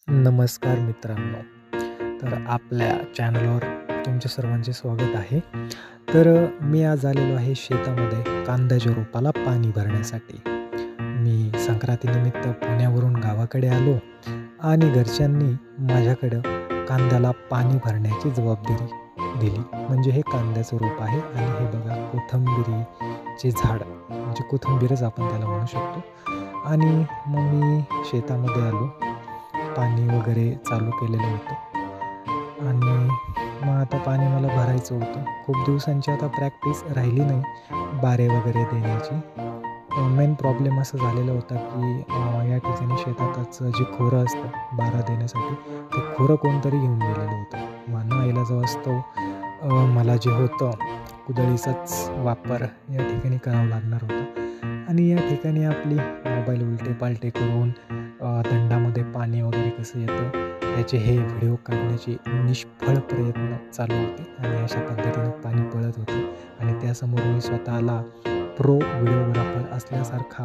नमस्कार मित्रांनो. तर आपल्या चॅनलवर तुमच्या सर्वांचे स्वागत आहे. मी आज आलेलो आहे शेतामध्ये कांद्याच्या रोपाला पाणी भरण्यासाठी. मी संक्रांतीनिमित्त पुण्यावरून गावाकडे आलो आणि घरच्यांनी माझ्याकडं कांद्याला पाणी भरण्याची जबाबदारी दिली. म्हणजे हे कांद्याचं रोप आहे आणि हे बघा कोथिंबिरीचे झाड, म्हणजे कोथिंबीरच आपण त्याला म्हणू शकतो. आणि मग मी शेतामध्ये आलो. पाणी वगैरे चालू केलेलं होतं आणि मग आता पाणी मला भरायचं होतं. खूप दिवसांची आता प्रॅक्टिस राहिली नाही बारे वगैरे देण्याची. मेन प्रॉब्लेम असा झालेला होता की या ठिकाणी शेतातच जे खोरं असतं बारा देण्यासाठी, ते खोरं कोणतरी घेऊन गेलेलं होतं. मग नाईलाजास्तव मला जे होतं कुदळीचाच वापर या ठिकाणी करावा लागणार होता. आणि या ठिकाणी आपली मोबाईल उलटे-पालटे करून दंडामध्ये पाणी वगैरे कसं येतं याचे हे व्हिडिओ काढण्याचे निष्फळ प्रयत्न चालू होते आणि अशा पद्धतीनं पाणी पळत होतं आणि त्यासमोर मी स्वतःला प्रो व्हिडिओग्राफर असल्यासारखा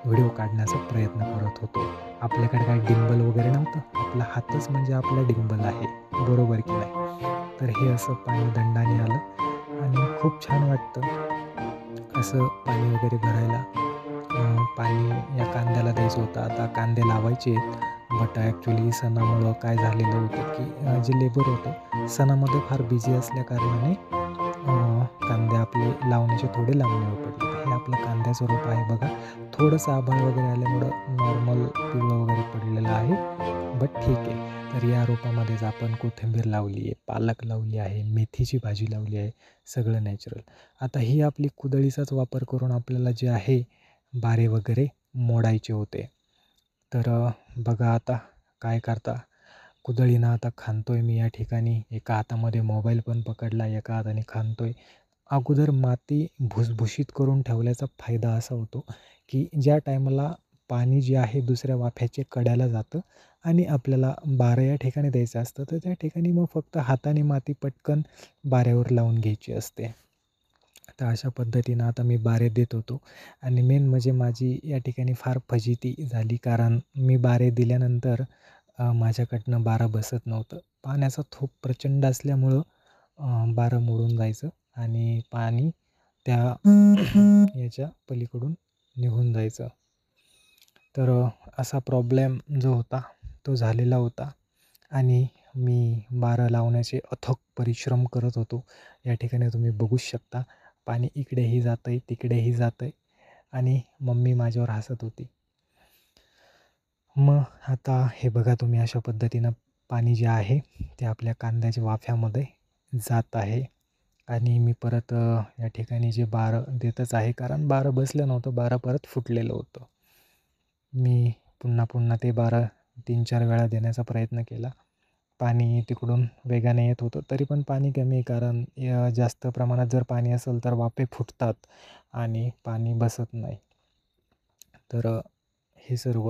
व्हिडिओ काढण्याचा प्रयत्न करत होतो. आपल्याकडे काय डिंबल वगैरे नव्हतं. आपला हातच म्हणजे आपला डिंबल आहे, बरोबर की नाही? तर हे असं पाणी दंडाने आलं आणि खूप छान वाटतं असं पाणी वगैरे भरायला. पाणी या कांद्याला द्यायचं होतं. आता कांदे लावायचे आहेत, बट ॲक्च्युली सणामुळं काय झालेलं होतं की जे लेबर होते सणामध्ये फार बिझी असल्याकारणाने कांदे आपले लावण्याचे थोडे लांबणीवर पडले. हे आपलं कांद्याचं रोप आहे बघा. थोडंसं आभाळ वगैरे आल्यामुळं नॉर्मल पिवळं वगैरे पडलेलं आहे, बट ठीक आहे. तर या रोपामध्येच आपण कोथिंबीर लावली आहे, पालक लावली आहे, मेथीची भाजी लावली आहे, सगळं नॅचरल. आता ही आपली कुदळीचाच वापर करून आपल्याला जे आहे बारे वगैरे मोडायचे होते. बघा आता काय करता. कुदळीनं आता खणतोय मी या ठिकाणी. एका हातामध्ये मोबाईल पण पकडला, एका हाताने खणतोय. अगोदर माती भुसभुशीत करून ठेवल्याचा फायदा असा होतो की ज्या टायमाला पाणी जे आहे दुसऱ्या वाफ्याच्या कड्याला जातं आणि आपल्याला बारं या ठिकाणी द्यायचं असतं, तर त्या ठिकाणी मग फक्त हाताने माती पटकन बाऱ्यावर लावून घ्यायची असते. तर अशा पद्धतीनं आता मी बारे देत होतो आणि मेन म्हणजे माझी या ठिकाणी फार फजिती झाली, कारण मी बारे दिल्यानंतर माझ्याकडनं बारं बसत नव्हतं. पाण्याचा थोप प्रचंड असल्यामुळं बारं मोडून जायचं आणि पाणी त्या याच्या पलीकडून निघून जायचं. असा प्रॉब्लेम जो होता तो झालेला होता आणि मी बारं लावण्याचे अथक परिश्रम करत होतो. या ठिकाणी तुम्ही बघूच शकता. पाणी इकडेही जातं आहे, तिकडेही जातं आहे आणि मम्मी माझ्यावर हसत होती. मग आता हे बघा तुम्ही अशा पद्धतीनं पाणी जे आहे ते आपल्या कांद्याच्या वाफ्यामध्ये जात आहे आणि मी परत या ठिकाणी जे बारं देतच आहे, कारण बारं बसलं नव्हतं, बारं परत फुटलेलं होतं. मी पुन्हा पुन्हा ते बारं 3-4 वेळा देण्याचा प्रयत्न केला. पाणी तिकडून वेगाने येत होतं, तरी पण पाणी कमी आहे, कारण जास्त प्रमाणात जर पाणी असेल तर वाफे फुटतात आणि पाणी बसत नाही. तर हे सर्व